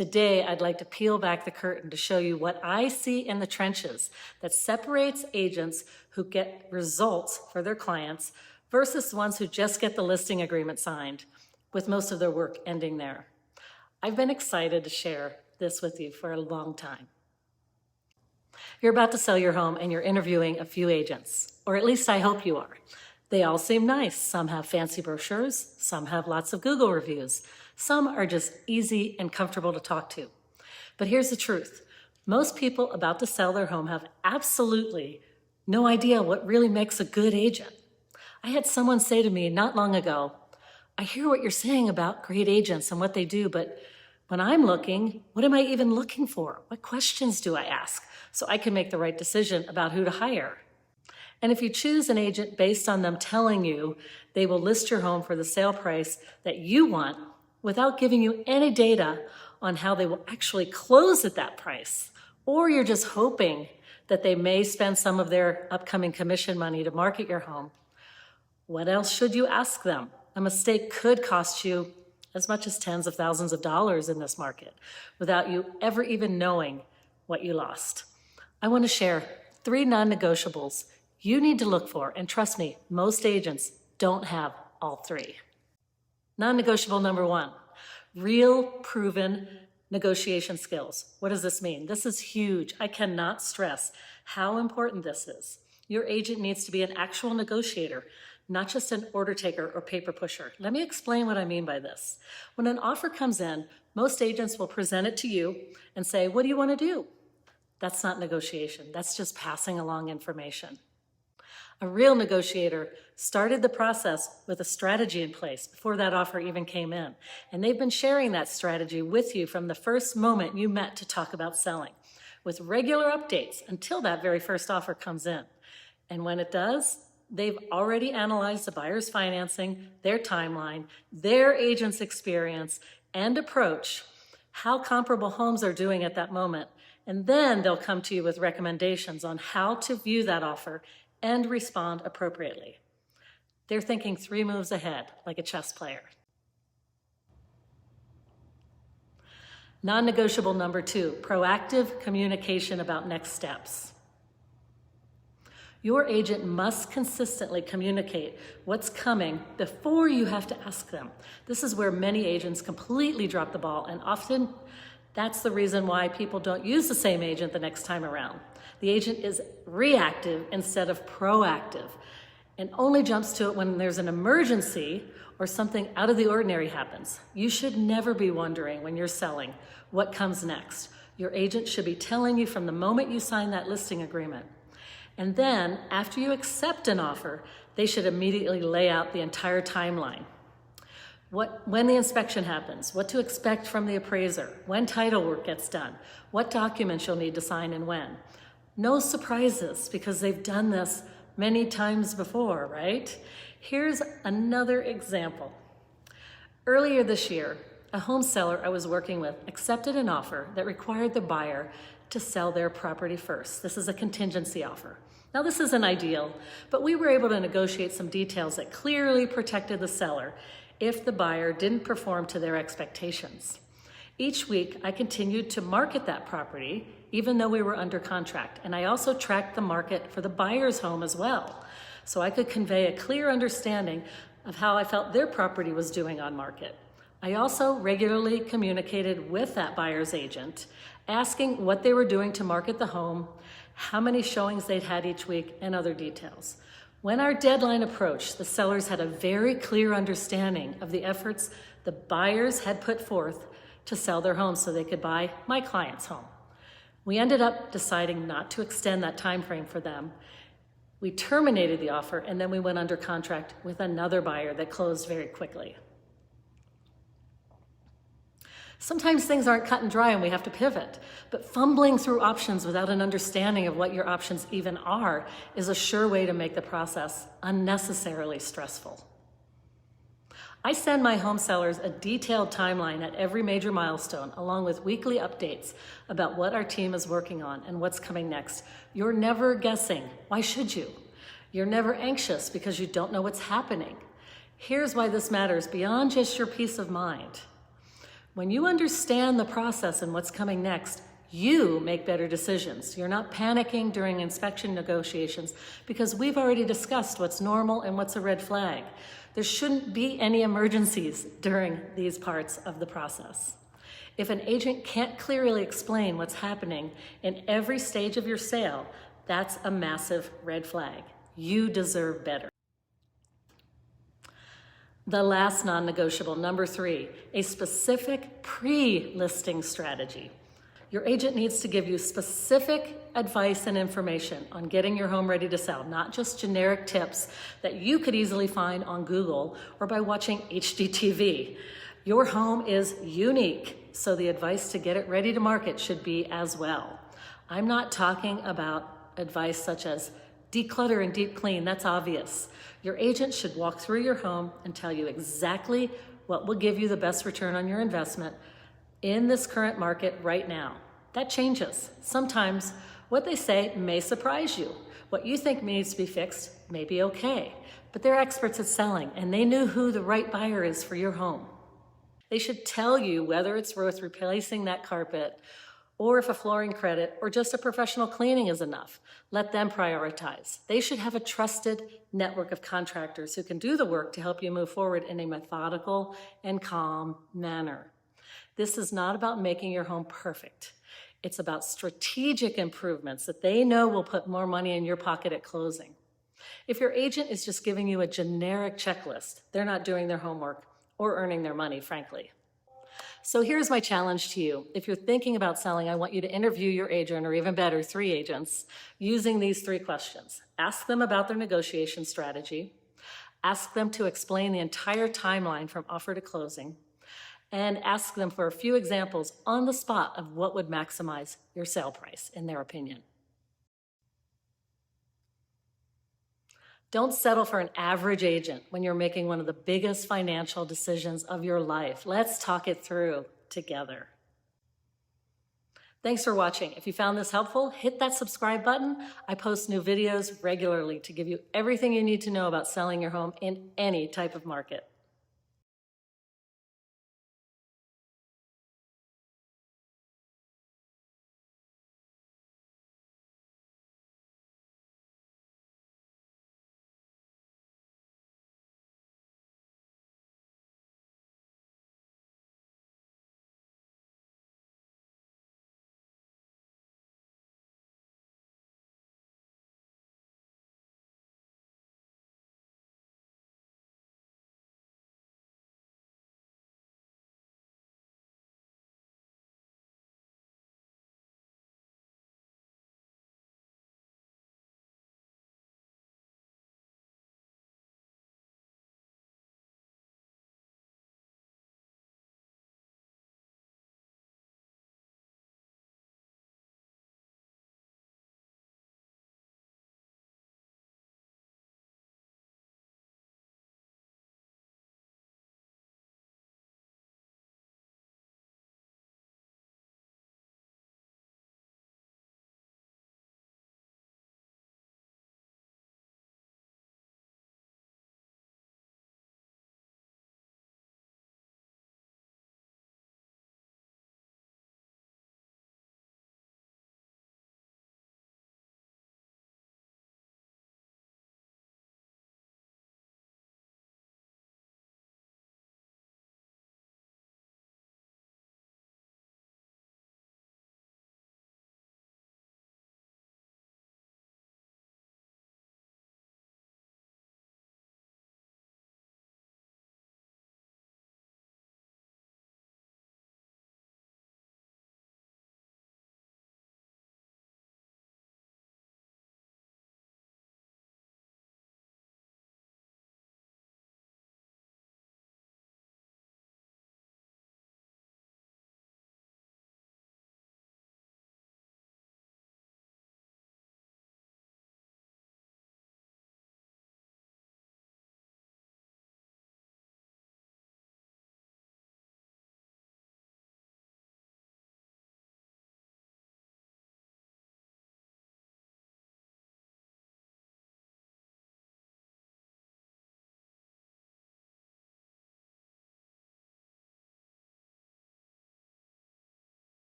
Today, I'd like to peel back the curtain to show you what I see in the trenches that separates agents who get results for their clients versus the ones who just get the listing agreement signed, with most of their work ending there. I've been excited to share this with you for a long time. You're about to sell your home and you're interviewing a few agents, or at least I hope you are. They all seem nice. Some have fancy brochures, some have lots of Google reviews, some are just easy and comfortable to talk to. But here's the truth. Most people about to sell their home have absolutely no idea what really makes a good agent. I had someone say to me not long ago, I hear what you're saying about great agents and what they do, but when I'm looking, what am I even looking for? What questions do I ask so I can make the right decision about who to hire? And if you choose an agent based on them telling you they will list your home for the sale price that you want without giving you any data on how they will actually close at that price, or you're just hoping that they may spend some of their upcoming commission money to market your home, what else should you ask them? A mistake could cost you as much as tens of thousands of dollars in this market without you ever even knowing what you lost. I want to share 3 non-negotiables you need to look for, and trust me, most agents don't have all 3. Non-negotiable number 1, real proven negotiation skills. What does this mean? This is huge. I cannot stress how important this is. Your agent needs to be an actual negotiator, not just an order taker or paper pusher. Let me explain what I mean by this. When an offer comes in, most agents will present it to you and say, what do you want to do? That's not negotiation. That's just passing along information. A real negotiator started the process with a strategy in place before that offer even came in. And they've been sharing that strategy with you from the first moment you met to talk about selling, with regular updates until that very first offer comes in. And when it does, they've already analyzed the buyer's financing, their timeline, their agent's experience and approach, how comparable homes are doing at that moment. And then they'll come to you with recommendations on how to view that offer and respond appropriately. They're thinking 3 moves ahead, like a chess player. Non-negotiable number 2, proactive communication about next steps. Your agent must consistently communicate what's coming before you have to ask them. This is where many agents completely drop the ball, and often that's the reason why people don't use the same agent the next time around. The agent is reactive instead of proactive and only jumps to it when there's an emergency or something out of the ordinary happens. You should never be wondering when you're selling what comes next. Your agent should be telling you from the moment you sign that listing agreement. And then, after you accept an offer, they should immediately lay out the entire timeline. When the inspection happens, what to expect from the appraiser, when title work gets done, what documents you'll need to sign and when. No surprises, because they've done this many times before, right? Here's another example. Earlier this year, a home seller I was working with accepted an offer that required the buyer to sell their property first. This is a contingency offer. Now, this isn't ideal, but we were able to negotiate some details that clearly protected the seller if the buyer didn't perform to their expectations. Each week, I continued to market that property, even though we were under contract, and I also tracked the market for the buyer's home as well, so I could convey a clear understanding of how I felt their property was doing on market. I also regularly communicated with that buyer's agent, asking what they were doing to market the home, how many showings they'd had each week, and other details. When our deadline approached, the sellers had a very clear understanding of the efforts the buyers had put forth to sell their home so they could buy my client's home. We ended up deciding not to extend that time frame for them. We terminated the offer, and then we went under contract with another buyer that closed very quickly. Sometimes things aren't cut and dry and we have to pivot, but fumbling through options without an understanding of what your options even are is a sure way to make the process unnecessarily stressful. I send my home sellers a detailed timeline at every major milestone, along with weekly updates about what our team is working on and what's coming next. You're never guessing. Why should you? You're never anxious because you don't know what's happening. Here's why this matters beyond just your peace of mind. When you understand the process and what's coming next, you make better decisions. You're not panicking during inspection negotiations because we've already discussed what's normal and what's a red flag. There shouldn't be any emergencies during these parts of the process. If an agent can't clearly explain what's happening in every stage of your sale, that's a massive red flag. You deserve better. The last non-negotiable, number 3, a specific pre-listing strategy. Your agent needs to give you specific advice and information on getting your home ready to sell, not just generic tips that you could easily find on Google or by watching HGTV. Your home is unique, so the advice to get it ready to market should be as well. I'm not talking about advice such as declutter and deep clean, that's obvious. Your agent should walk through your home and tell you exactly what will give you the best return on your investment in this current market right now. That changes. Sometimes what they say may surprise you. What you think needs to be fixed may be okay, but they're experts at selling and they knew who the right buyer is for your home. They should tell you whether it's worth replacing that carpet or if a flooring credit or just a professional cleaning is enough. Let them prioritize. They should have a trusted network of contractors who can do the work to help you move forward in a methodical and calm manner. This is not about making your home perfect. It's about strategic improvements that they know will put more money in your pocket at closing. If your agent is just giving you a generic checklist, they're not doing their homework or earning their money, frankly. So here's my challenge to you. If you're thinking about selling, I want you to interview your agent, or even better, 3 agents, using these 3 questions. Ask them about their negotiation strategy. Ask them to explain the entire timeline from offer to closing. And ask them for a few examples on the spot of what would maximize your sale price, in their opinion. Don't settle for an average agent when you're making one of the biggest financial decisions of your life. Let's talk it through together. Thanks for watching. If you found this helpful, hit that subscribe button. I post new videos regularly to give you everything you need to know about selling your home in any type of market.